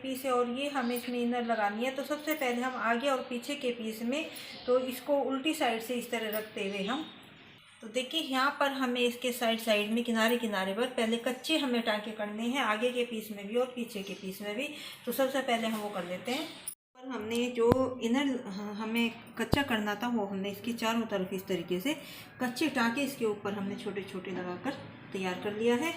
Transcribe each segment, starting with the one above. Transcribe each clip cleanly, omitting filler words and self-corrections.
Piece है और ये हमें इसमें इनर लगानी है। तो सबसे पहले हम आगे और पीछे के पीस में तो इसको उल्टी साइड से इस तरह रखते हुए हम, तो देखिए यहाँ पर हमें इसके साइड साइड में किनारे किनारे पर पहले कच्चे हमें टाँके करने हैं, आगे के पीस में भी और पीछे के पीस में भी। तो सबसे पहले हम वो कर लेते हैं। पर हमने जो इनर हमें कच्चा करना था वो हमने इसकी चारों तरफ इस तरीके से कच्चे टाँके इसके ऊपर हमने छोटे छोटे लगाकर तैयार कर लिया है,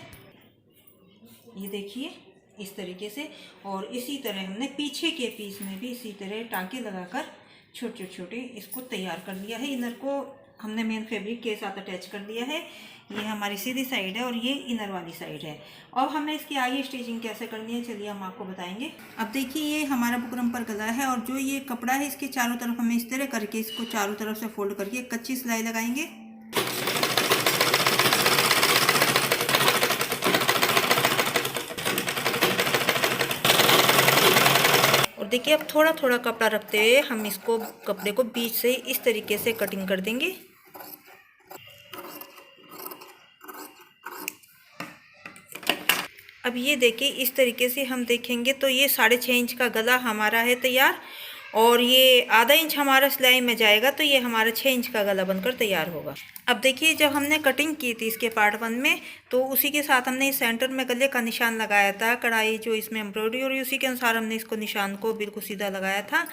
ये देखिए इस तरीके से। और इसी तरह हमने पीछे के पीस में भी इसी तरह टाँके लगाकर छोटे छोटे इसको तैयार कर लिया है। इनर को हमने मेन फैब्रिक के साथ अटैच कर दिया है। ये हमारी सीधी साइड है और ये इनर वाली साइड है। अब हमें इसकी आगे स्टिचिंग कैसे करनी है चलिए हम आपको बताएंगे। अब देखिए ये हमारा बुकरम पर गला है और जो ये कपड़ा है इसके चारों तरफ हमें इस तरह करके इसको चारों तरफ से फोल्ड करके कच्ची सिलाई लगाएंगे। और देखिए अब थोड़ा थोड़ा कपड़ा रखते हुए हम इसको कपड़े को बीच से इस तरीके से कटिंग कर देंगे। अब ये देखिए इस तरीके से हम देखेंगे तो ये 6.5 इंच का गला हमारा है तैयार और ये आधा इंच हमारा सिलाई में जाएगा तो ये हमारा 6 इंच का गला बनकर तैयार होगा। अब देखिए जब हमने कटिंग की थी इसके पार्ट 1 में तो उसी के साथ हमने इस सेंटर में गले का निशान लगाया था, कढ़ाई जो इसमें एम्ब्रॉयडरी हो रही है उसी के अनुसार हमने इसको निशान को बिल्कुल सीधा लगाया था।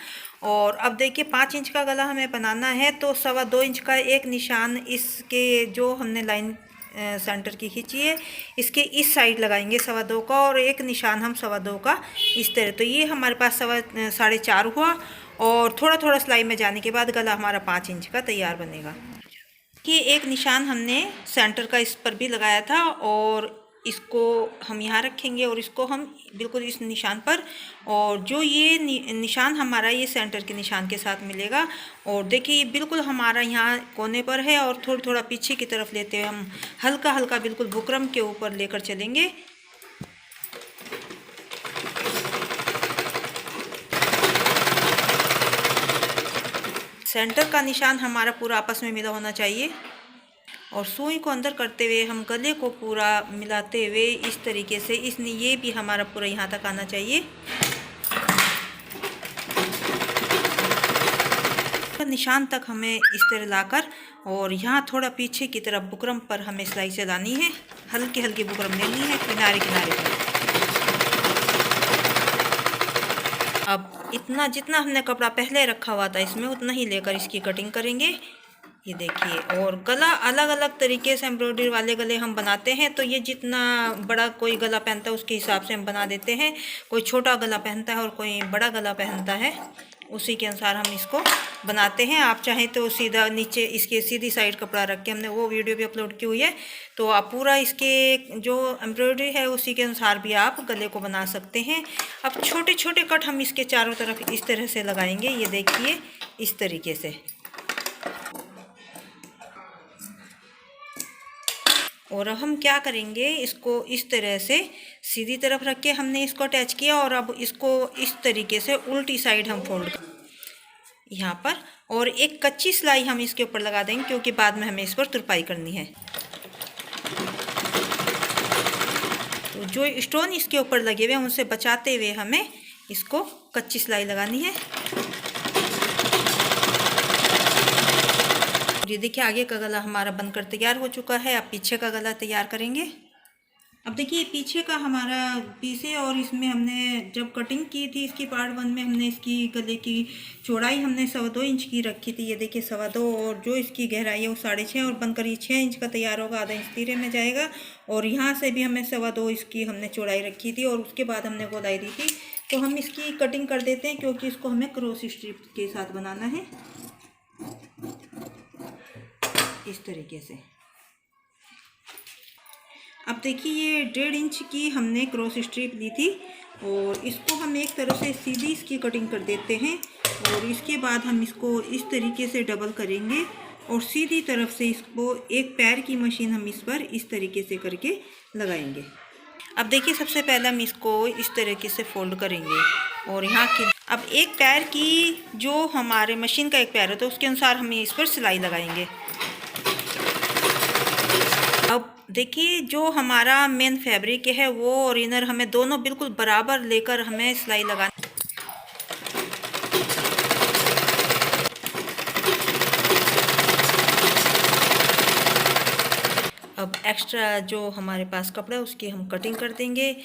और अब देखिए 5 इंच का गला हमें बनाना है तो 2.25 इंच का एक निशान इसके जो हमने लाइन सेंटर की खींची है इसके इस साइड लगाएंगे 2.25 का और एक निशान हम 2.25 का इस तरह। तो ये हमारे पास 4.5 हुआ और थोड़ा थोड़ा सिलाई में जाने के बाद गला हमारा 5 इंच का तैयार बनेगा। ये एक निशान हमने सेंटर का इस पर भी लगाया था और इसको हम यहाँ रखेंगे और इसको हम बिल्कुल इस निशान पर, और जो ये निशान हमारा ये सेंटर के निशान के साथ मिलेगा। और देखिए ये बिल्कुल हमारा यहाँ कोने पर है और थोड़ा थोड़ा पीछे की तरफ लेते हुए हम हल्का हल्का बिल्कुल बुकरम के ऊपर लेकर चलेंगे। सेंटर का निशान हमारा पूरा आपस में मिला होना चाहिए और सुई को अंदर करते हुए हम गले को पूरा मिलाते हुए इस तरीके से ये भी हमारा पूरा यहाँ तक आना चाहिए। निशान तक हमें इस तरह लाकर और यहाँ थोड़ा पीछे की तरफ बुकरम पर हमें सिलाई चलानी है, हल्की हल्की बुकरम लेनी है किनारे किनारे पर। अब इतना जितना हमने कपड़ा पहले रखा हुआ था इसमें उतना ही लेकर इसकी कटिंग करेंगे, ये देखिए। और गला अलग अलग तरीके से एम्ब्रॉयडरी वाले गले हम बनाते हैं तो ये जितना बड़ा कोई गला पहनता है उसके हिसाब से हम बना देते हैं। कोई छोटा गला पहनता है और कोई बड़ा गला पहनता है, उसी के अनुसार हम इसको बनाते हैं। आप चाहें तो सीधा नीचे इसके सीधी साइड कपड़ा रख के हमने वो वीडियो भी अपलोड की हुई है, तो आप पूरा इसके जो एम्ब्रॉयडरी है उसी के अनुसार भी आप गले को बना सकते हैं। अब छोटे छोटे कट हम इसके चारों तरफ इस तरह से लगाएंगे, ये देखिए इस तरीके से। और अब हम क्या करेंगे, इसको इस तरह से सीधी तरफ रख के हमने इसको अटैच किया और अब इसको इस तरीके से उल्टी साइड हम फोल्ड कर यहाँ पर, और एक कच्ची सिलाई हम इसके ऊपर लगा देंगे क्योंकि बाद में हमें इस पर तुरपाई करनी है। तो जो स्टोन इसके ऊपर लगे हुए हैं उनसे बचाते हुए हमें इसको कच्ची सिलाई लगानी है। ये देखिए आगे का गला हमारा बनकर तैयार हो चुका है। अब पीछे का गला तैयार करेंगे। अब देखिए पीछे का हमारा पीस है और इसमें हमने जब कटिंग की थी इसकी पार्ट 1 में हमने इसकी गले की चौड़ाई हमने 2.25 इंच की रखी थी, ये देखिए 2.25, और जो इसकी गहराई है वो 6.5 और बनकर ये 6 इंच का तैयार होगा, आधा इंच तीरे में जाएगा। और यहाँ से भी हमें 2.25 इसकी हमने चौड़ाई रखी थी और उसके बाद हमने गोलाई दी थी। तो हम इसकी कटिंग कर देते हैं क्योंकि इसको हमें क्रॉस स्ट्रिप के साथ बनाना है इस तरीके से। अब देखिए ये 1.5 इंच की हमने क्रॉस स्ट्रिप ली थी और इसको हम एक तरह से सीधी इसकी कटिंग कर देते हैं और इसके बाद हम इसको इस तरीके से डबल करेंगे और सीधी तरफ से इसको एक पैर की मशीन हम इस पर इस तरीके से करके लगाएंगे। अब देखिए सबसे पहले हम इसको इस तरीके से फोल्ड करेंगे और यहाँ की अब एक पैर की जो हमारे मशीन का एक पैर है तो उसके अनुसार हम इस पर सिलाई लगाएंगे। अब देखिए जो हमारा मेन फैब्रिक है वो और इनर हमें दोनों बिल्कुल बराबर लेकर हमें सिलाई लगानी। अब एक्स्ट्रा जो हमारे पास कपड़ा है उसकी हम कटिंग कर देंगे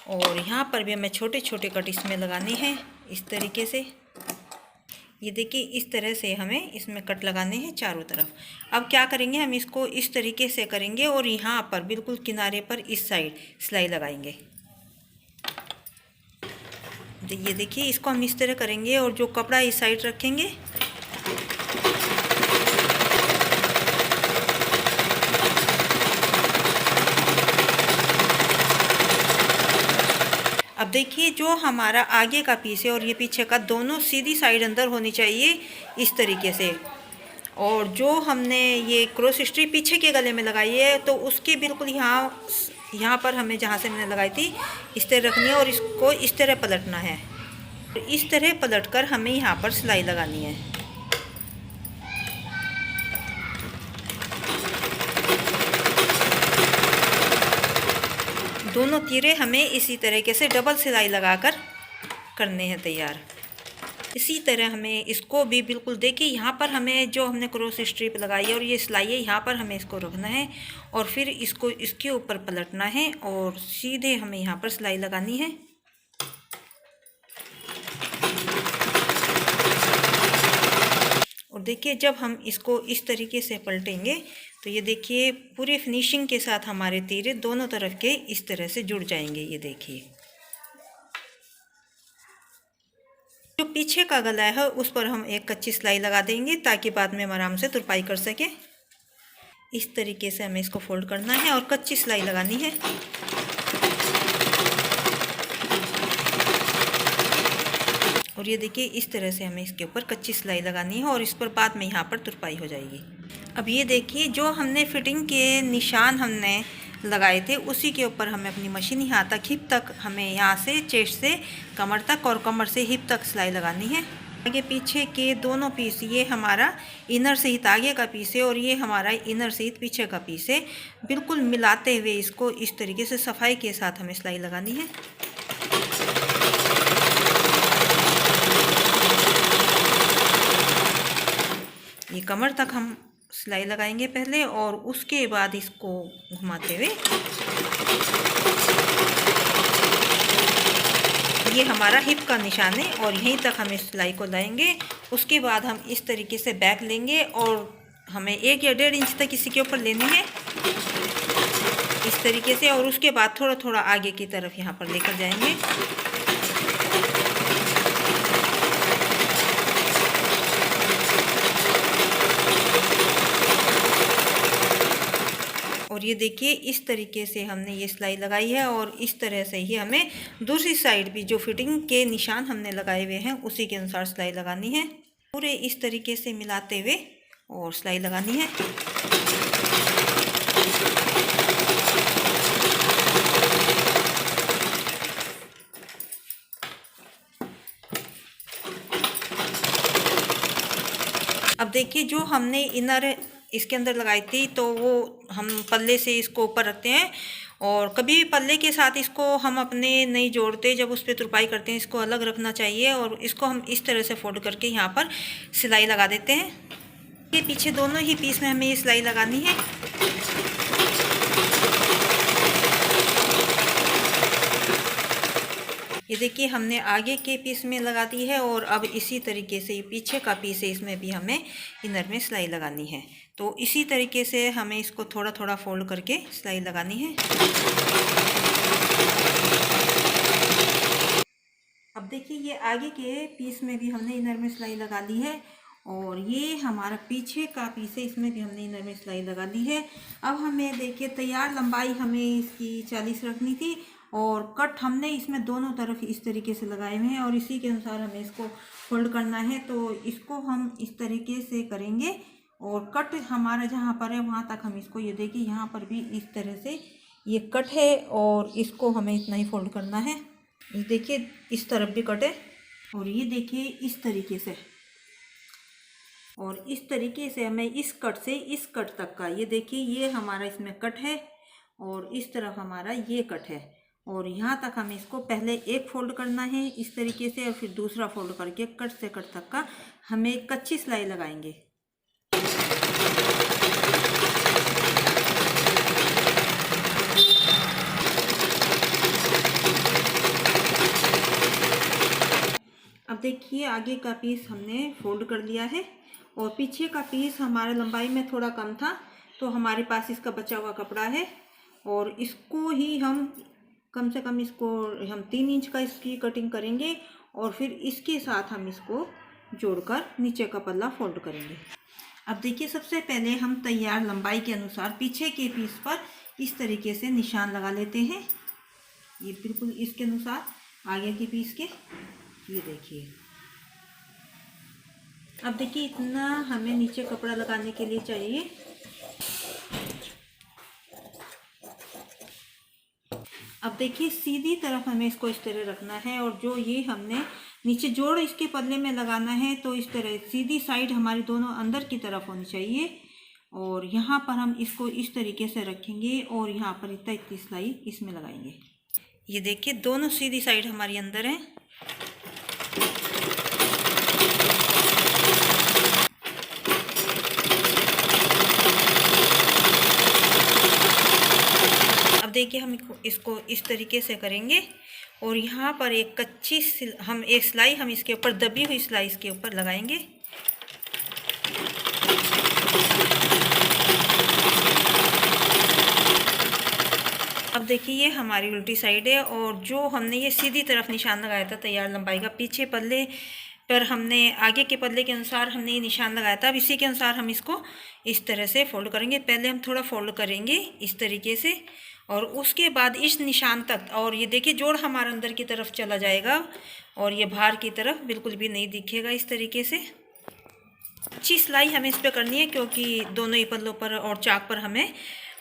और यहाँ पर भी हमें छोटे छोटे कट इसमें लगाने हैं इस तरीके से। ये देखिए इस तरह से हमें इसमें कट लगाने हैं चारों तरफ। अब क्या करेंगे, हम इसको इस तरीके से करेंगे और यहाँ पर बिल्कुल किनारे पर इस साइड सिलाई लगाएंगे। ये देखिए इसको हम इस तरह करेंगे और जो कपड़ा इस साइड रखेंगे। अब देखिए जो हमारा आगे का पीस है और ये पीछे का दोनों सीधी साइड अंदर होनी चाहिए इस तरीके से। और जो हमने ये क्रॉस स्ट्रिप पीछे के गले में लगाई है तो उसके बिल्कुल यहाँ पर हमें जहाँ से मैंने लगाई थी इस तरह रखनी है और इसको इस तरह पलटना है। इस तरह पलटकर हमें यहाँ पर सिलाई लगानी है। दोनों तीरे हमें इसी तरीके से डबल सिलाई लगाकर करने हैं तैयार। इसी तरह हमें इसको भी बिल्कुल देखिए यहाँ पर हमें जो हमने क्रॉस स्ट्रिप लगाई है और ये सिलाई है यहाँ पर हमें इसको रखना है और फिर इसको इसके ऊपर पलटना है और सीधे हमें यहाँ पर सिलाई लगानी है। और देखिए जब हम इसको इस तरीके से पलटेंगे तो ये देखिए पूरी फिनिशिंग के साथ हमारे तीरे दोनों तरफ के इस तरह से जुड़ जाएंगे। ये देखिए जो पीछे का गला है उस पर हम एक कच्ची सिलाई लगा देंगे ताकि बाद में हम आराम से तुरपाई कर सकें। इस तरीके से हमें इसको फोल्ड करना है और कच्ची सिलाई लगानी है। और ये देखिए इस तरह से हमें इसके ऊपर कच्ची सिलाई लगानी है और इस पर बाद में यहाँ पर तुरपाई हो जाएगी। अब ये देखिए जो हमने फिटिंग के निशान हमने लगाए थे उसी के ऊपर हमें अपनी मशीन यहाँ तक हिप तक हमें यहाँ से चेस्ट से कमर तक और कमर से हिप तक सिलाई लगानी है। आगे पीछे के दोनों पीस, ये हमारा इनर सहित आगे का पीस है और ये हमारा इनर सहित पीछे का पीस है। बिल्कुल मिलाते हुए इसको इस तरीके से सफाई के साथ हमें सिलाई लगानी है। ये कमर तक हम सिलाई लगाएंगे पहले और उसके बाद इसको घुमाते हुए ये हमारा हिप का निशान है और यहीं तक हम इस सिलाई को लाएंगे। उसके बाद हम इस तरीके से बैक लेंगे और हमें 1 या 1.5 इंच तक इसी के ऊपर लेनी है इस तरीके से और उसके बाद थोड़ा थोड़ा आगे की तरफ यहाँ पर लेकर जाएंगे। और ये देखिए इस तरीके से हमने ये सिलाई लगाई है और इस तरह से ही हमें दूसरी साइड भी जो फिटिंग के निशान हमने लगाए हुए हैं उसी के अनुसार सिलाई लगानी है। पूरे इस तरीके से मिलाते हुए और सिलाई लगानी है। अब देखिए जो हमने इनर इसके अंदर लगाई थी तो वो हम पल्ले से इसको ऊपर रखते हैं और कभी भी पल्ले के साथ इसको हम अपने नहीं जोड़ते, जब उस पर तुरपाई करते हैं इसको अलग रखना चाहिए और इसको हम इस तरह से फोल्ड करके यहाँ पर सिलाई लगा देते हैं। ये पीछे दोनों ही पीस में हमें ये सिलाई लगानी है। ये देखिए हमने आगे के पीस में लगा दी है और अब इसी तरीके से पीछे का पीस है इसमें भी हमें इनर में सिलाई लगानी है। तो इसी तरीके से हमें इसको थोड़ा थोड़ा फोल्ड करके सिलाई लगानी है। अब देखिए ये आगे के पीस में भी हमने इनर में सिलाई लगा दी है और ये हमारा पीछे का पीस है इसमें भी हमने इनर में सिलाई लगा दी है। अब हमें देखिए तैयार लंबाई हमें इसकी 40 रखनी थी और कट हमने इसमें दोनों तरफ इस तरीके से लगाए हुए हैं और इसी के अनुसार हमें इसको फोल्ड करना है। तो इसको हम इस तरीके से करेंगे और कट हमारा जहाँ पर है वहाँ तक हम इसको, ये देखिए यहाँ पर भी इस तरह से ये कट है और इसको हमें इतना ही फोल्ड करना है। ये देखिए इस तरफ भी कट है और ये देखिए इस तरीके से और इस तरीके से हमें इस कट से इस कट तक का, ये देखिए ये हमारा इसमें कट है और इस तरफ हमारा ये कट है। और यहाँ तक हमें इसको पहले एक फोल्ड करना है इस तरीके से, और फिर दूसरा फोल्ड करके कट से कट तक का हमें कच्ची सिलाई लगाएंगे। अब देखिए आगे का पीस हमने फोल्ड कर लिया है और पीछे का पीस हमारे लंबाई में थोड़ा कम था, तो हमारे पास इसका बचा हुआ कपड़ा है और इसको ही हम कम से कम इसको हम 3 इंच का इसकी कटिंग करेंगे और फिर इसके साथ हम इसको जोड़कर नीचे का पल्ला फोल्ड करेंगे। अब देखिए सबसे पहले हम तैयार लंबाई के अनुसार पीछे के पीस पर इस तरीके से निशान लगा लेते हैं, ये बिल्कुल इसके अनुसार आगे के पीस के। ये देखिए, अब देखिए इतना हमें नीचे कपड़ा लगाने के लिए चाहिए। अब देखिए सीधी तरफ हमें इसको इस तरह रखना है और जो ये हमने नीचे जोड़ इसके पल्ले में लगाना है तो इस तरह सीधी साइड हमारी दोनों अंदर की तरफ होनी चाहिए। और यहाँ पर हम इसको इस तरीके से रखेंगे और यहाँ पर इतनी सिलाई इसमें लगाएंगे। ये देखिए दोनों सीधी साइड हमारी अंदर है। अब देखिए हम इसको इस तरीके से करेंगे और यहाँ पर एक कच्ची हम एक सिलाई हम इसके ऊपर दबी हुई सिलाई इसके ऊपर लगाएंगे। अब देखिए ये हमारी उल्टी साइड है और जो हमने ये सीधी तरफ निशान लगाया था तैयार लंबाई का, पीछे पल्ले पर हमने आगे के पल्ले के अनुसार हमने ये निशान लगाया था। अब इसी के अनुसार हम इसको इस तरह से फोल्ड करेंगे। पहले हम थोड़ा फोल्ड करेंगे इस तरीके से और उसके बाद इस निशान तक, और ये देखिए जोड़ हमारा अंदर की तरफ चला जाएगा और ये बाहर की तरफ बिल्कुल भी नहीं दिखेगा। इस तरीके से अच्छी सिलाई हमें इस पर करनी है क्योंकि दोनों ही पल्लों पर और चाक पर हमें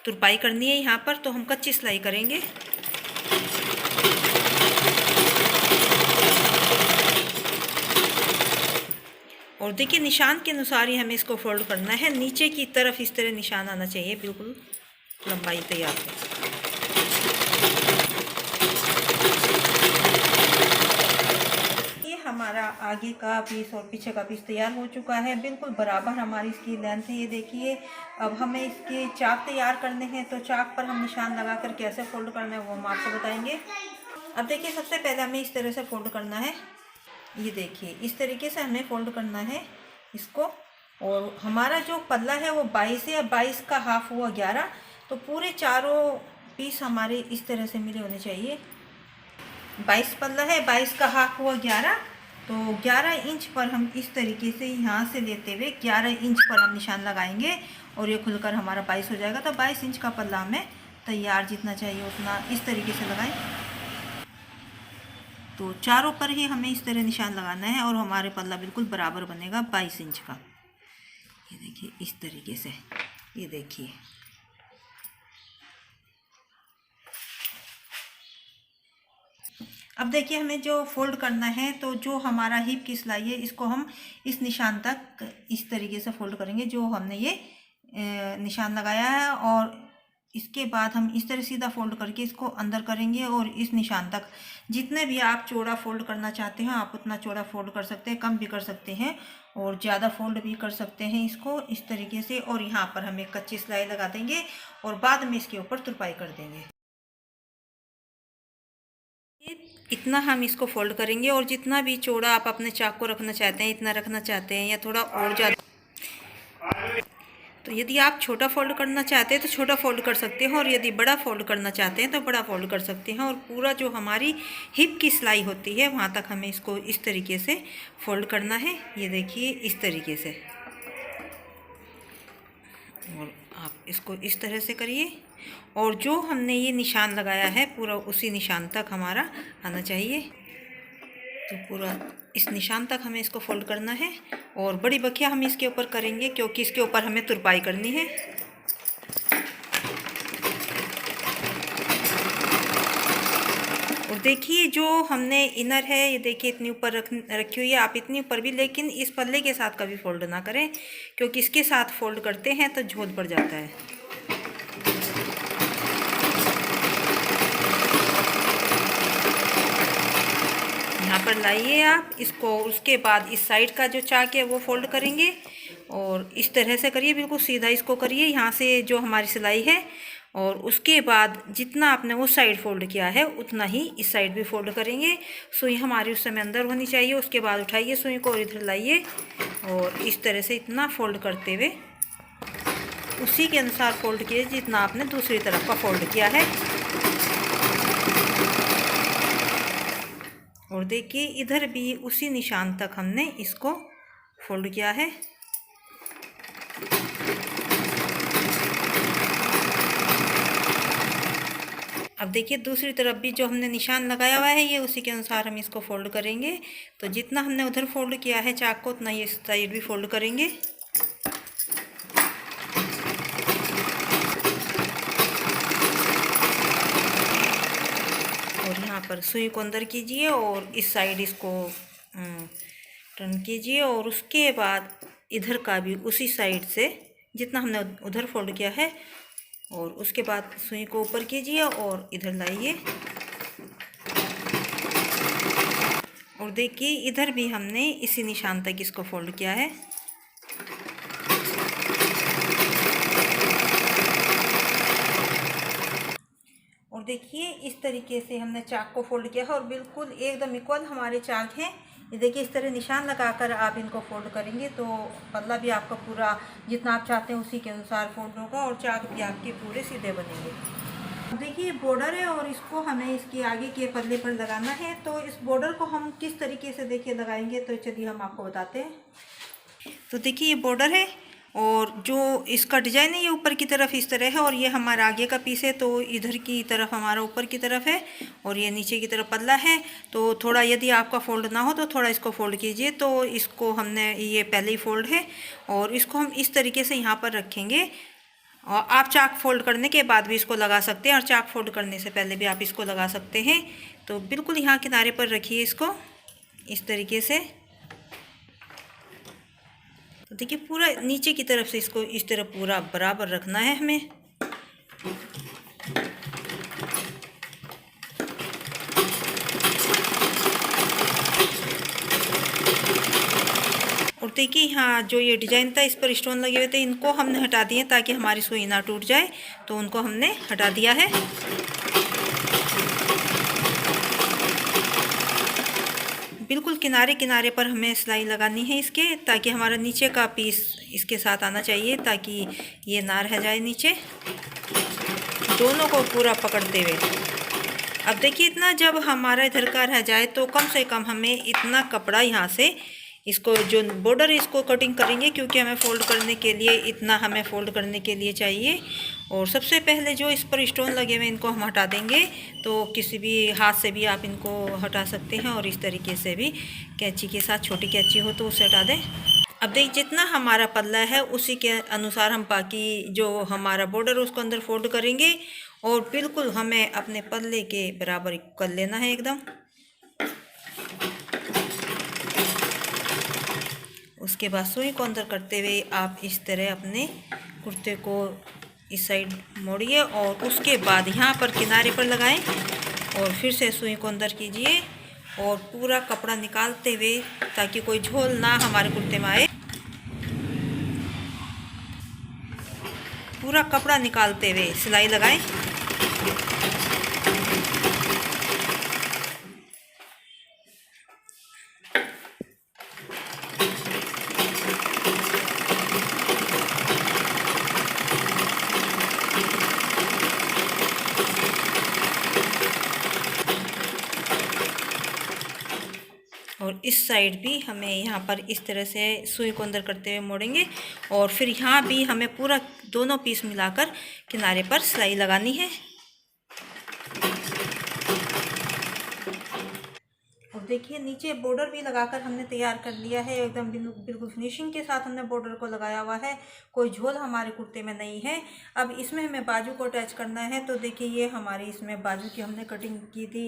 तुरपाई करनी है यहाँ पर, तो हम कच्ची सिलाई करेंगे। और देखिए निशान के अनुसार ही हमें इसको फोल्ड करना है। नीचे की तरफ इस तरह निशान आना चाहिए, बिल्कुल लंबाई तैयार है। ये हमारा आगे का पीस और पीछे का पीस तैयार हो चुका है, बिल्कुल बराबर हमारी इसकी लेंथ है। ये देखिए अब हमें इसके चाक तैयार करने हैं, तो चाक पर हम निशान लगाकर कैसे फोल्ड करना है वो हम आपको बताएंगे। अब देखिए सबसे पहले हमें इस तरह से फोल्ड करना है। ये देखिए इस तरीके से हमें फोल्ड करना है इसको। और हमारा जो पल्ला है वो 22 है, 22 का हाफ हुआ 11, तो पूरे चारों पीस हमारे इस तरह से मिले होने चाहिए। 22 पल्ला है, 22 का हाफ हुआ 11, तो 11 इंच पर हम इस तरीके से यहाँ से लेते हुए 11 इंच पर हम निशान लगाएंगे और ये खुलकर हमारा 22 हो जाएगा। तो 22 इंच का पल्ला हमें तैयार जितना चाहिए उतना इस तरीके से लगाएं। तो चारों पर ही हमें इस तरह निशान लगाना है और हमारे पल्ला बिल्कुल बराबर बनेगा 22 इंच का। ये देखिए इस तरीके से, ये देखिए अब देखिए हमें जो फोल्ड करना है, तो जो हमारा हिप की सिलाई है इसको हम इस निशान तक इस तरीके से फोल्ड करेंगे जो हमने ये निशान लगाया है। और इसके बाद हम इस तरह सीधा फोल्ड करके इसको अंदर करेंगे और इस निशान तक जितने भी आप चौड़ा फोल्ड करना चाहते हैं आप उतना चौड़ा फोल्ड कर सकते हैं, कम भी कर सकते हैं और ज़्यादा फोल्ड भी कर सकते हैं इसको इस तरीके से। और यहाँ पर हम एक कच्ची सिलाई लगा देंगे और बाद में इसके ऊपर तुरपाई कर देंगे। इतना हम इसको फोल्ड करेंगे और जितना भी चौड़ा आप अपने चाक को रखना चाहते हैं इतना रखना चाहते हैं या थोड़ा और ज़्यादा, तो यदि आप छोटा फोल्ड करना चाहते हैं तो छोटा फोल्ड कर सकते हैं और यदि बड़ा फोल्ड करना चाहते हैं तो बड़ा फोल्ड कर सकते हैं। और पूरा जो हमारी हिप की सिलाई होती है वहाँ तक हमें इसको इस तरीके से फोल्ड करना है। ये देखिए इस तरीके से, और आप इसको इस तरह से करिए और जो हमने ये निशान लगाया है पूरा उसी निशान तक हमारा आना चाहिए। तो पूरा इस निशान तक हमें इसको फोल्ड करना है और बड़ी बखिया हम इसके ऊपर करेंगे क्योंकि इसके ऊपर हमें तुरपाई करनी है। और देखिए जो हमने इनर है ये देखिए इतनी ऊपर रखी हुई है, आप इतनी ऊपर भी, लेकिन इस पल्ले के साथ कभी फोल्ड ना करें क्योंकि इसके साथ फोल्ड करते हैं तो झोल पड़ जाता है। पर लाइए आप इसको। उसके बाद इस साइड का जो चाक है वो फोल्ड करेंगे और इस तरह से करिए, बिल्कुल सीधा इसको करिए यहाँ से जो हमारी सिलाई है। और उसके बाद जितना आपने उस साइड फोल्ड किया है उतना ही इस साइड भी फोल्ड करेंगे। सुई हमारी उस समय अंदर होनी चाहिए। उसके बाद उठाइए सुई को और इधर लाइए और इस तरह से इतना फोल्ड करते हुए उसी के अनुसार फोल्ड कीजिए जितना आपने दूसरी तरफ का फोल्ड किया है। और देखिए इधर भी उसी निशान तक हमने इसको फोल्ड किया है। अब देखिए दूसरी तरफ भी जो हमने निशान लगाया हुआ है ये उसी के अनुसार हम इसको फोल्ड करेंगे। तो जितना हमने उधर फोल्ड किया है चाक को उतना ये इस साइड भी फोल्ड करेंगे। और यहाँ पर सुई को अंदर कीजिए और इस साइड इसको टर्न कीजिए और उसके बाद इधर का भी उसी साइड से जितना हमने उधर फोल्ड किया है और उसके बाद सुई को ऊपर कीजिए और इधर लाइए। और देखिए इधर भी हमने इसी निशान तक इसको फोल्ड किया है। और देखिए इस तरीके से हमने चाक को फोल्ड किया है और बिल्कुल एकदम इक्वल हमारे चाक हैं। ये देखिए इस तरह निशान लगाकर आप इनको फोल्ड करेंगे तो पल्ला भी आपका पूरा जितना आप चाहते हैं उसी के अनुसार फोल्ड होगा और चाक भी आपके पूरे सीधे बनेंगे। देखिए बॉर्डर है और इसको हमें इसके आगे के पल्ले पर लगाना है। तो इस बॉर्डर को हम किस तरीके से देखिए लगाएंगे तो चलिए हम आपको बताते हैं। तो देखिए ये बॉर्डर है और जो इसका डिज़ाइन है ये ऊपर की तरफ इस तरह है और ये हमारा आगे का पीस है तो इधर की तरफ हमारा ऊपर की तरफ है और ये नीचे की तरफ पल्ला है। तो थोड़ा यदि आपका फोल्ड ना हो तो थोड़ा इसको फोल्ड कीजिए। तो इसको हमने ये पहले ही फोल्ड है और इसको हम इस तरीके से यहाँ पर रखेंगे। और आप चाक फोल्ड करने के बाद भी इसको लगा सकते हैं और चाक फोल्ड करने से पहले भी आप इसको लगा सकते हैं। तो बिल्कुल यहाँ किनारे पर रखिए इसको इस तरीके से। तो देखिए पूरा नीचे की तरफ से इसको इस तरह पूरा बराबर रखना है हमें। और देखिए यहाँ जो ये डिजाइन था इस पर स्टोन लगे हुए थे इनको हमने हटा दिए ताकि हमारी सुई ना टूट जाए। तो उनको हमने हटा दिया है। बिल्कुल किनारे किनारे पर हमें सिलाई लगानी है इसके, ताकि हमारा नीचे का पीस इसके साथ आना चाहिए ताकि ये ना रह जाए नीचे। दोनों को पूरा पकड़ते हुए अब देखिए इतना जब हमारा इधर का रह जाए तो कम से कम हमें इतना कपड़ा यहाँ से इसको जो बॉर्डर है इसको कटिंग करेंगे क्योंकि हमें फोल्ड करने के लिए इतना हमें फोल्ड करने के लिए चाहिए। और सबसे पहले जो इस पर स्टोन लगे हुए इनको हम हटा देंगे। तो किसी भी हाथ से भी आप इनको हटा सकते हैं और इस तरीके से भी कैंची के साथ छोटी कैंची हो तो उसे हटा दें। अब देखिए जितना हमारा पल्ला है उसी के अनुसार हम बाकी जो हमारा बॉर्डर है उसको अंदर फोल्ड करेंगे और बिल्कुल हमें अपने पल्ले के बराबर कर लेना है एकदम। उसके बाद सुई को अंदर करते हुए आप इस तरह अपने कुर्ते को इस साइड मोड़िए और उसके बाद यहाँ पर किनारे पर लगाएं और फिर से सुई को अंदर कीजिए और पूरा कपड़ा निकालते हुए ताकि कोई झोल ना हमारे कुर्ते में आए। पूरा कपड़ा निकालते हुए सिलाई लगाएं। और इस साइड भी हमें यहाँ पर इस तरह से सुई को अंदर करते हुए मोड़ेंगे और फिर यहाँ भी हमें पूरा दोनों पीस मिलाकर किनारे पर सिलाई लगानी है। और देखिए नीचे बॉर्डर भी लगाकर हमने तैयार कर लिया है एकदम बिल्कुल फिनिशिंग के साथ हमने बॉर्डर को लगाया हुआ है। कोई झोल हमारे कुर्ते में नहीं है। अब इसमें हमें बाजू को अटैच करना है। तो देखिए ये हमारी इसमें बाजू की हमने कटिंग की थी।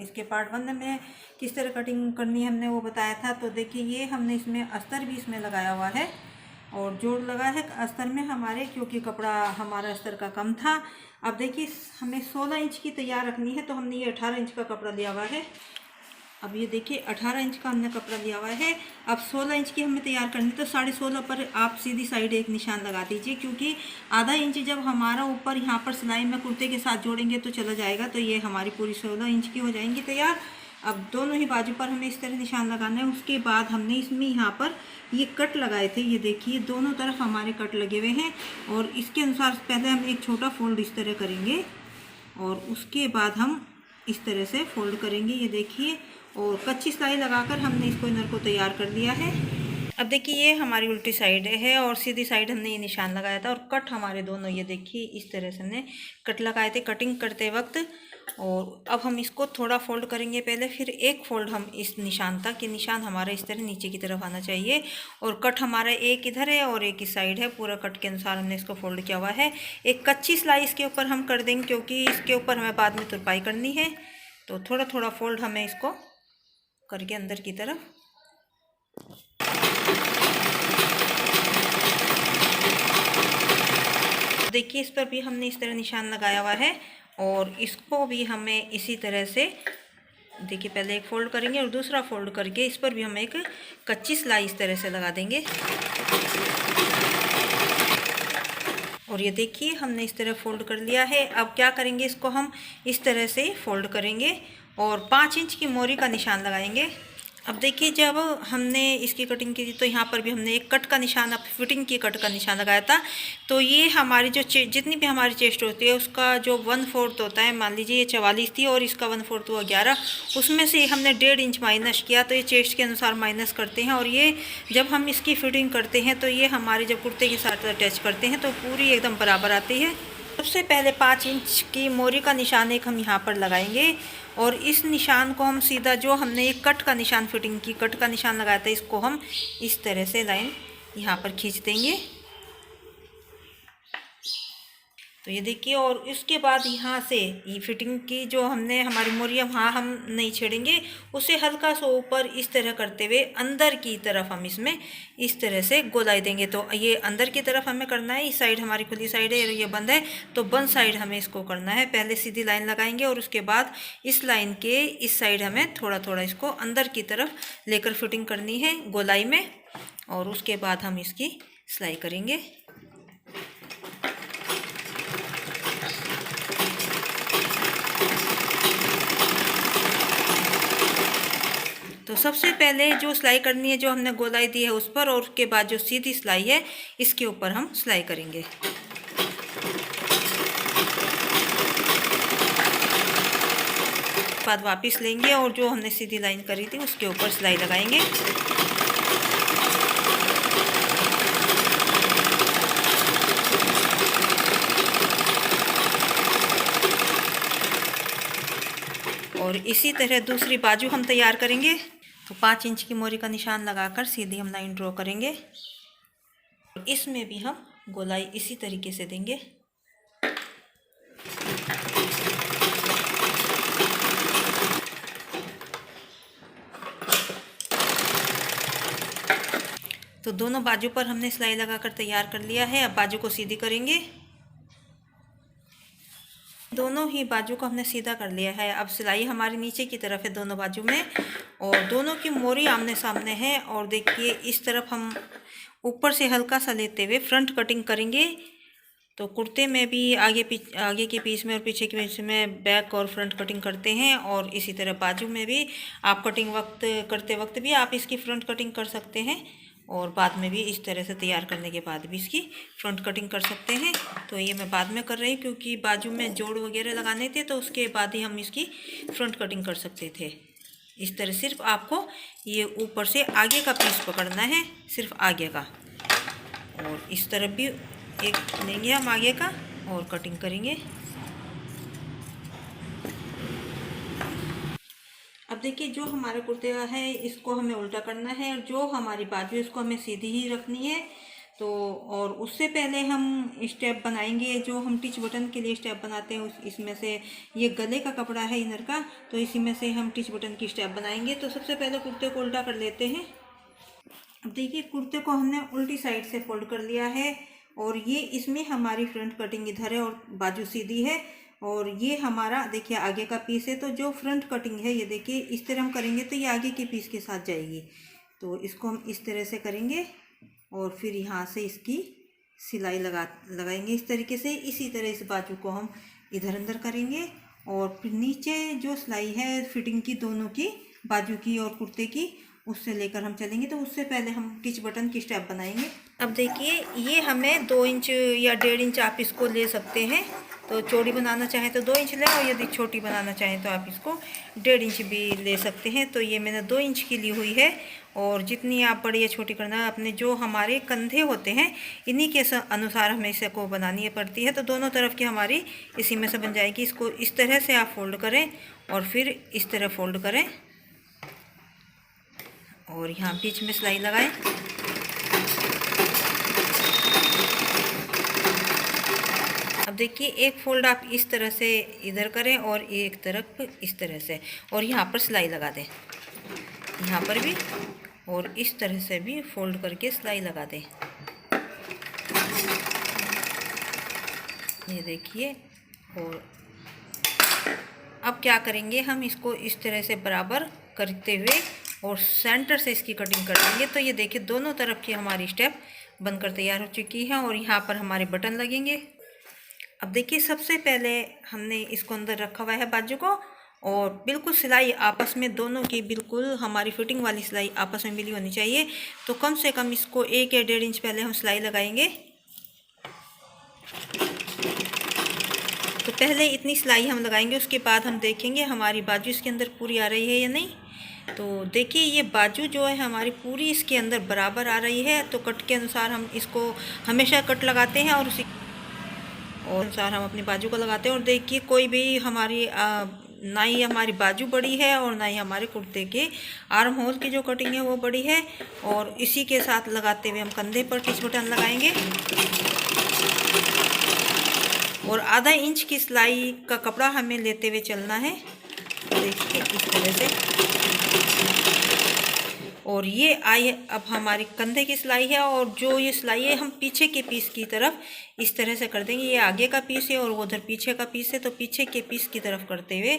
इसके पार्ट 1 में किस तरह कटिंग करनी हमने वो बताया था। तो देखिए ये हमने इसमें अस्तर भी इसमें लगाया हुआ है और जोड़ लगा है अस्तर में हमारे, क्योंकि कपड़ा हमारा अस्तर का कम था। अब देखिए हमें 16 इंच की तैयार रखनी है तो हमने ये 18 इंच का कपड़ा लिया हुआ है अब ये देखिए 18 इंच का हमने कपड़ा लिया हुआ है। अब 16 इंच की हमें तैयार करनी, तो 16.5 पर आप सीधी साइड एक निशान लगा दीजिए, क्योंकि आधा इंच जब हमारा ऊपर यहाँ पर सिलाई में कुर्ते के साथ जोड़ेंगे तो चला जाएगा। तो ये हमारी पूरी 16 इंच की हो जाएंगी तैयार। अब दोनों ही बाजू पर हमें इस तरह निशान लगाना है। उसके बाद हमने इसमें यहाँ पर ये कट लगाए थे, ये देखिए दोनों तरफ हमारे कट लगे हुए हैं। और इसके अनुसार पहले हम एक छोटा फोल्ड इस तरह करेंगे और उसके बाद हम इस तरह से फोल्ड करेंगे, ये देखिए। और कच्ची सिलाई लगाकर हमने इसको इनर को तैयार कर लिया है। अब देखिए ये हमारी उल्टी साइड है और सीधी साइड हमने ये निशान लगाया था। और कट हमारे दोनों, ये देखिए इस तरह से हमने कट लगाए थे कटिंग करते वक्त। और अब हम इसको थोड़ा फोल्ड करेंगे पहले, फिर एक फोल्ड हम इस निशान तक, ये निशान हमारा इस तरह नीचे की तरफ आना चाहिए। और कट हमारा एक इधर है और एक इस साइड है, पूरा कट के अनुसार हमने इसको फोल्ड किया हुआ है। एक कच्ची सिलाई इसके ऊपर हम कर देंगे, क्योंकि इसके ऊपर हमें बाद में तुरपाई करनी है। तो थोड़ा थोड़ा फोल्ड हमें इसको करके अंदर की तरफ। देखिए इस पर भी हमने इस तरह निशान लगाया हुआ है और इसको भी हमें इसी तरह से, देखिए पहले एक फोल्ड करेंगे और दूसरा फोल्ड करके इस पर भी हम एक कच्ची सिलाई इस तरह से लगा देंगे। और ये देखिए हमने इस तरह फोल्ड कर लिया है। अब क्या करेंगे, इसको हम इस तरह से फोल्ड करेंगे और 5 इंच की मोरी का निशान लगाएंगे। अब देखिए जब हमने इसकी कटिंग की थी तो यहाँ पर भी हमने एक कट का निशान, फिटिंग की कट का निशान लगाया था। तो ये हमारी जो जितनी भी हमारी चेस्ट होती है उसका जो 1/4 होता है, मान लीजिए ये 44 थी और इसका 1/4 हुआ 11, उसमें से हमने 1.5 इंच माइनस किया। तो ये चेस्ट के अनुसार माइनस करते हैं। और ये जब हम इसकी फिटिंग करते हैं तो ये हमारे जब कुर्ते के साथ अटैच करते हैं तो पूरी एकदम बराबर आती है। सबसे पहले 5 इंच की मोरी का निशान एक हम यहाँ पर लगाएंगे और इस निशान को हम सीधा, जो हमने एक कट का निशान, फिटिंग की कट का निशान लगाया था, इसको हम इस तरह से लाइन यहाँ पर खींच देंगे। तो ये देखिए, और इसके बाद यहाँ से ये फिटिंग की जो हमने हमारी मोरियाँ, वहाँ हम नहीं छेड़ेंगे, उसे हल्का सा ऊपर इस तरह करते हुए अंदर की तरफ हम इसमें इस तरह से गोलाई देंगे। तो ये अंदर की तरफ हमें करना है। इस साइड हमारी खुली साइड है और ये बंद है, तो बंद साइड हमें इसको करना है। पहले सीधी लाइन लगाएंगे और उसके बाद इस लाइन के इस साइड हमें थोड़ा थोड़ा इसको अंदर की तरफ लेकर फिटिंग करनी है गोलाई में। और उसके बाद हम इसकी सिलाई करेंगे। तो सबसे पहले जो सिलाई करनी है, जो हमने गोलाई दी है उस पर, और उसके बाद जो सीधी सिलाई है इसके ऊपर हम सिलाई करेंगे। बाद वापस लेंगे और जो हमने सीधी लाइन करी थी उसके ऊपर सिलाई लगाएंगे। और इसी तरह दूसरी बाजू हम तैयार करेंगे। तो 5 इंच की मोरी का निशान लगाकर सीधी हम लाइन ड्रॉ करेंगे। इसमें भी हम गोलाई इसी तरीके से देंगे। तो दोनों बाजू पर हमने सिलाई लगाकर तैयार कर लिया है। अब बाजू को सीधी करेंगे। दोनों ही बाजू को हमने सीधा कर लिया है। अब सिलाई हमारी नीचे की तरफ है दोनों बाजू में, और दोनों की मोरी आमने सामने है। और देखिए इस तरफ हम ऊपर से हल्का सा लेते हुए फ्रंट कटिंग करेंगे। तो कुर्ते में भी आगे के पीस में और पीछे के पीस में बैक और फ्रंट कटिंग करते हैं, और इसी तरह बाजू में भी आप कटिंग करते वक्त भी आप इसकी फ्रंट कटिंग कर सकते हैं, और बाद में भी इस तरह से तैयार करने के बाद भी इसकी फ्रंट कटिंग कर सकते हैं। तो ये मैं बाद में कर रही हूँ क्योंकि बाजू में जोड़ वगैरह लगाने थे, तो उसके बाद ही हम इसकी फ्रंट कटिंग कर सकते थे। इस तरह सिर्फ आपको ये ऊपर से आगे का पीस पकड़ना है, सिर्फ आगे का, और इस तरफ भी एक लेंगे हम आगे का और कटिंग करेंगे। अब देखिए जो हमारा कुर्ते का है इसको हमें उल्टा करना है, और जो हमारी बाजू इसको हमें सीधी ही रखनी है। तो और उससे पहले हम स्टेप बनाएंगे, जो हम टिच बटन के लिए स्टेप बनाते हैं इसमें से ये गले का कपड़ा है इनर का, तो इसी में से हम टिच बटन की स्टेप बनाएंगे। तो सबसे पहले कुर्ते को उल्टा कर लेते हैं। अब देखिए कुर्ते को हमने उल्टी साइड से फोल्ड कर लिया है, और ये इसमें हमारी फ्रंट कटिंग इधर है और बाजू सीधी है। और ये हमारा देखिए आगे का पीस है, तो जो फ्रंट कटिंग है ये देखिए इस तरह हम करेंगे तो ये आगे के पीस के साथ जाएगी। तो इसको हम इस तरह से करेंगे और फिर यहाँ से इसकी सिलाई लगाएंगे इस तरीके से। इसी तरह इस बाजू को हम इधर अंदर करेंगे और फिर नीचे जो सिलाई है फिटिंग की दोनों की, बाजू की और कुर्ते की, उससे लेकर हम चलेंगे। तो उससे पहले हम टिच बटन की स्टेप बनाएंगे। अब देखिए ये हमें 2 इंच या 1.5 इंच आप इसको ले सकते हैं। तो चौड़ी बनाना चाहें तो 2 इंच लें और यदि छोटी बनाना चाहें तो आप इसको 1.5 इंच भी ले सकते हैं। तो ये मैंने 2 इंच की ली हुई है। और जितनी आप बड़ी या छोटी करना अपने जो हमारे कंधे होते हैं इन्हीं के अनुसार हमें इसे को बनानी पड़ती है। तो दोनों तरफ की हमारी इसी में से बन जाएगी। इसको इस तरह से आप फोल्ड करें और फिर इस तरह फोल्ड करें और यहाँ बीच में सिलाई लगाएं। अब देखिए एक फोल्ड आप इस तरह से इधर करें और एक तरफ इस तरह से, और यहाँ पर सिलाई लगा दें, यहाँ पर भी, और इस तरह से भी फोल्ड करके सिलाई लगा दें। ये देखिए। और अब क्या करेंगे, हम इसको इस तरह से बराबर करते हुए और सेंटर से इसकी कटिंग कर देंगे। तो ये देखिए दोनों तरफ की हमारी स्टेप बनकर तैयार हो चुकी है और यहाँ पर हमारे बटन लगेंगे। अब देखिए सबसे पहले हमने इसको अंदर रखा हुआ है बाजू को, और बिल्कुल सिलाई आपस में दोनों की बिल्कुल हमारी फिटिंग वाली सिलाई आपस में मिली होनी चाहिए। तो कम से कम इसको 1 या 1.5 इंच पहले हम सिलाई लगाएंगे। तो पहले इतनी सिलाई हम लगाएंगे, उसके बाद हम देखेंगे हमारी बाजू इसके अंदर पूरी आ रही है या नहीं। तो देखिए ये बाजू जो है हमारी पूरी इसके अंदर बराबर आ रही है। तो कट के अनुसार हम इसको हमेशा कट लगाते हैं और उसी अनुसार हम अपनी बाजू को लगाते हैं। और देखिए कोई भी हमारी ना ही हमारी बाजू बड़ी है और ना ही हमारे कुर्ते के आर्म होल की जो कटिंग है वो बड़ी है। और इसी के साथ लगाते हुए हम कंधे पर टिच बटन लगाएंगे और आधा इंच की सिलाई का कपड़ा हमें लेते हुए चलना है। देखिए इस तरह से। और ये आई अब हमारी कंधे की सिलाई है, और जो ये सिलाई है हम पीछे के पीस की तरफ इस तरह से कर देंगे। ये आगे का पीस है और उधर पीछे का पीस है, तो पीछे के पीस की तरफ करते हुए,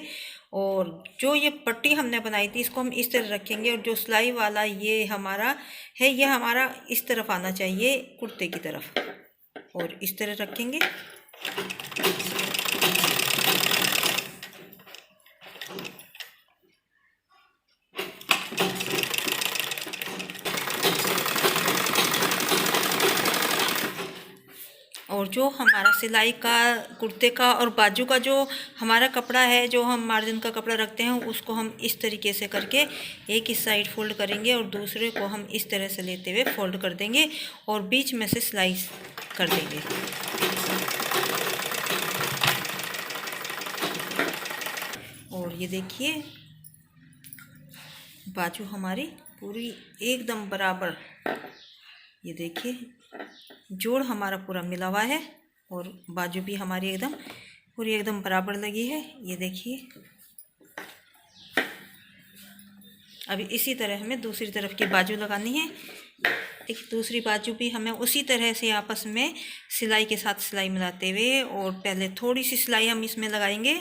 और जो ये पट्टी हमने बनाई थी इसको हम इस तरह रखेंगे। और जो सिलाई वाला ये हमारा है ये हमारा इस तरफ आना चाहिए कुर्ते की तरफ, और इस तरह रखेंगे। और जो हमारा सिलाई का कुर्ते का और बाजू का जो हमारा कपड़ा है, जो हम मार्जिन का कपड़ा रखते हैं, उसको हम इस तरीके से करके एक इस साइड फोल्ड करेंगे और दूसरे को हम इस तरह से लेते हुए फोल्ड कर देंगे और बीच में से सिलाई कर देंगे। और ये देखिए बाजू हमारी पूरी एकदम बराबर, ये देखिए जोड़ हमारा पूरा मिला हुआ है और बाजू भी हमारी एकदम पूरी एकदम बराबर लगी है। ये देखिए। अभी इसी तरह हमें दूसरी तरफ की बाजू लगानी है। देखिए दूसरी बाजू भी हमें उसी तरह से आपस में सिलाई के साथ सिलाई मिलाते हुए, और पहले थोड़ी सी सिलाई हम इसमें लगाएंगे,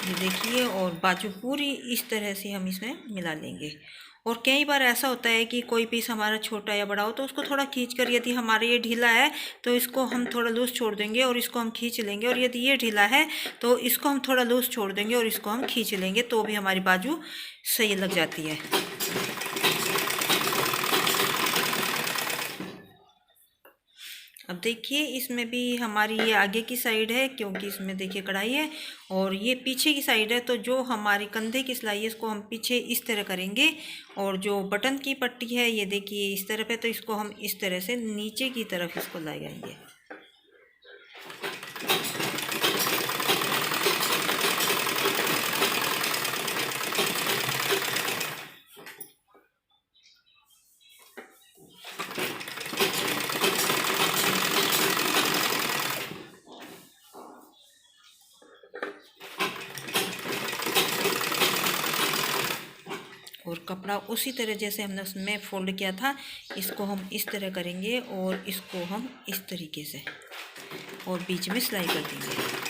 ये देखिए, और बाजू पूरी इस तरह से हम इसमें मिला लेंगे। और कई बार ऐसा होता है कि कोई पीस हमारा छोटा या बड़ा हो तो उसको थोड़ा खींच कर, यदि हमारा ये ढीला है तो इसको हम थोड़ा लूज़ छोड़ देंगे और इसको हम खींच लेंगे, और यदि ये ढीला है तो इसको हम थोड़ा लूज़ छोड़ देंगे और इसको हम खींच लेंगे, तो भी हमारी बाजू सही लग जाती है। अब देखिए इसमें भी हमारी ये आगे की साइड है, क्योंकि इसमें देखिए कढ़ाई है, और ये पीछे की साइड है। तो जो हमारी कंधे की सिलाई है इसको हम पीछे इस तरह करेंगे, और जो बटन की पट्टी है ये देखिए इस तरफ है, तो इसको हम इस तरह से नीचे की तरफ इसको लगाएंगे। और कपड़ा उसी तरह जैसे हमने उसमें फोल्ड किया था, इसको हम इस तरह करेंगे और इसको हम इस तरीके से और बीच में सिलाई कर देंगे।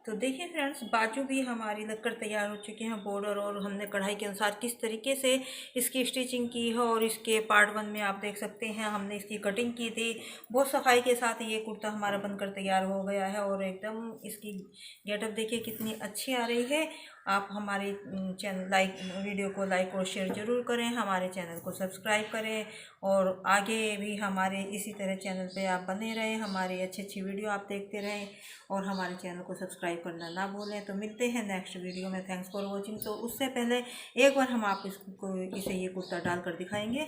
तो देखिए फ्रेंड्स, बाजू भी हमारी लगकर तैयार हो चुके हैं बॉर्डर, और हमने कढ़ाई के अनुसार किस तरीके से इसकी स्टिचिंग की है। और इसके पार्ट 1 में आप देख सकते हैं हमने इसकी कटिंग की थी। बहुत सफाई के साथ ये कुर्ता हमारा बनकर तैयार हो गया है, और एकदम इसकी गेटअप देखिए कितनी अच्छी आ रही है। आप हमारे वीडियो को लाइक और शेयर ज़रूर करें, हमारे चैनल को सब्सक्राइब करें, और आगे भी हमारे इसी तरह चैनल पे आप बने रहें, हमारी अच्छी अच्छी वीडियो आप देखते रहें, और हमारे चैनल को सब्सक्राइब करना ना भूलें। तो मिलते हैं नेक्स्ट वीडियो में। Thanks for watching. तो उससे पहले एक बार हम आप इसे ये कुर्ता डालकर दिखाएंगे।